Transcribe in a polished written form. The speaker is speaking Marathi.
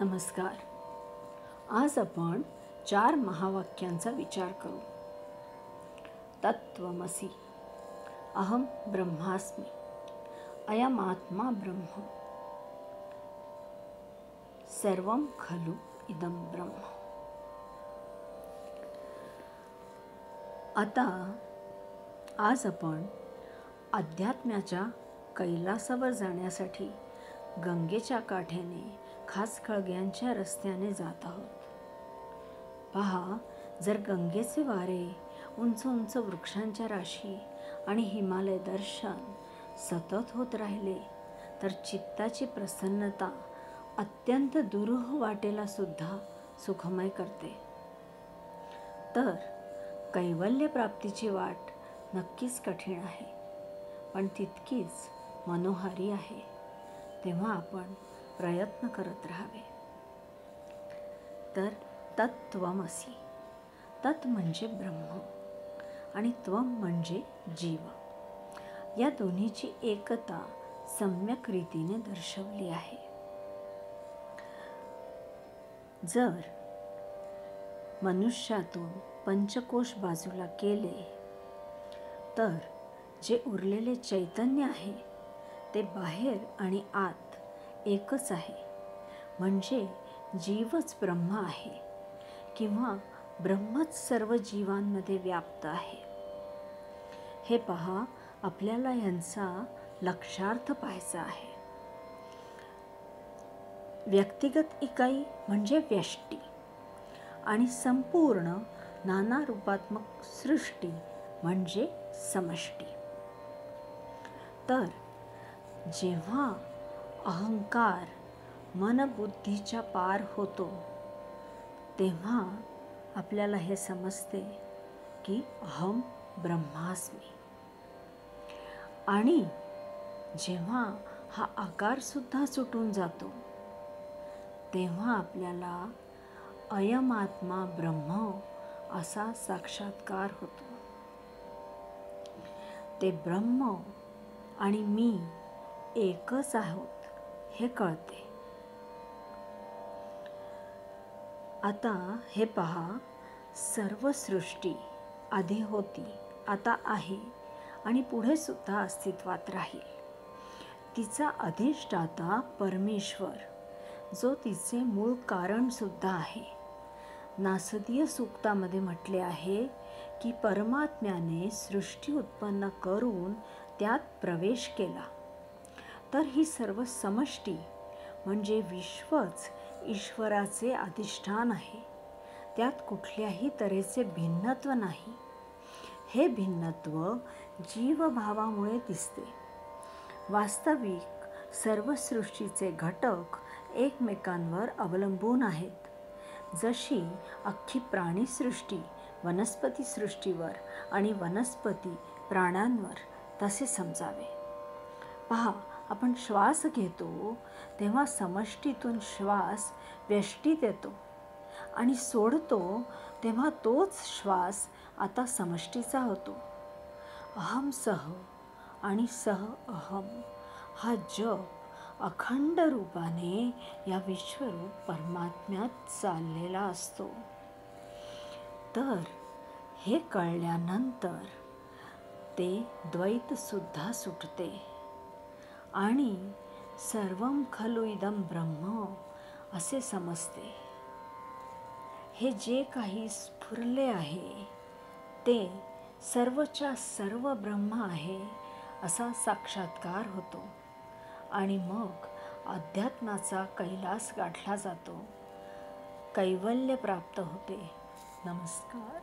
नमस्कार. आज आपण 4 महावाक्यांचा विचार करू. तत्त्वमसि, अहम ब्रह्मास्मि, अयमात्मा ब्रह्म, सर्वं खलु इदं ब्रह्म. आता आज आपण अध्यात्म्याच्या कैलासावर जाण्यासाठी गंगेच्या काठेने खाचखळग्यांच्या रस्त्याने जात आहोत. पहा, जर गंगेचे वारे, उंच उंच वृक्षांच्या राशी आणि हिमालय दर्शन सतत होत राहिले तर चित्ताची प्रसन्नता अत्यंत दुरूह वाटेला सुद्धा सुखमय करते. तर कैवल्य प्राप्तीची वाट नक्कीच कठीण आहे, पण तितकीच मनोहारी आहे. तेव्हा आपण प्रयत्न करत राहावे. तर तत्त्वमसि, तत् म्हणजे ब्रह्म आणि त्वम म्हणजे जीव. या दोन्हीची एकता सम्यक रीतीने दर्शवली आहे. जर मनुष्यातून पंचकोश बाजूला केले तर जे उरलेले चैतन्य आहे ते बाहेर आणि आत एकच आहे. म्हणजे जीवच ब्रह्म आहे किंवा ब्रह्मच सर्व जीवांमध्ये व्याप्त आहे. हे पहा, आपल्याला यांचा लक्षार्थ पाहायचा आहे. व्यक्तिगत इकाई म्हणजे व्यष्टी आणि संपूर्ण नाना रूपात्मक सृष्टी म्हणजे समष्टी. तर जेव्हा अहंकार मनबुद्धीच्या पार होतो तेव्हा आपल्याला हे समजते की अहम ब्रह्मास्मि. आणि जेव्हा हा आकार सुद्धा सुटून जातो तेव्हा आपल्याला अयमात्मा ब्रह्म असा साक्षात्कार होतो. ते ब्रह्म आणि मी एकच आहोत हे कळते. आता हे पहा, सर्व सृष्टी आधी होती, आता आहे आणि पुढे सुद्धा अस्तित्वात राहील. तिचा अधिष्ठाता परमेश्वर, जो तिचे मूळ कारण सुद्धा आहे. नासदीय सूक्तामध्ये म्हटले आहे की परमात्म्याने सृष्टी उत्पन्न करून त्यात प्रवेश केला. तर ही सर्व समष्टी म्हणजे विश्वच ईश्वराचे अधिष्ठान आहे. त्यात कुठल्याही तऱ्हेचे भिन्नत्व नाही. हे भिन्नत्व जीवभावामुळे दिसते. वास्तविक सर्व सृष्टीचे घटक एकमेकांवर अवलंबून आहेत. जशी अख्खी प्राणीसृष्टी वनस्पती सृष्टीवर आणि वनस्पती प्राण्यांवर, तसे समजावे. पहा, आपण श्वास घेतो तेव्हा समष्टीतून श्वास व्यष्टीत येतो आणि सोडतो तेव्हा तोच श्वास आता समष्टीचा होतो. अहम सह आणि सह अहम हा जप अखंड रूपाने या विश्वरूप परमात्म्यात चाललेला असतो. तर हे कळल्यानंतर ते द्वैत सुद्धा सुटते आणि सर्वं खलु इदं ब्रह्म असे समजते. हे जे काही स्फुरले आहे ते सर्वच्या सर्व ब्रह्म आहे असा साक्षात्कार होतो आणि मग अध्यात्माचा कैलास गाठला जातो. कैवल्य प्राप्त होते. नमस्कार.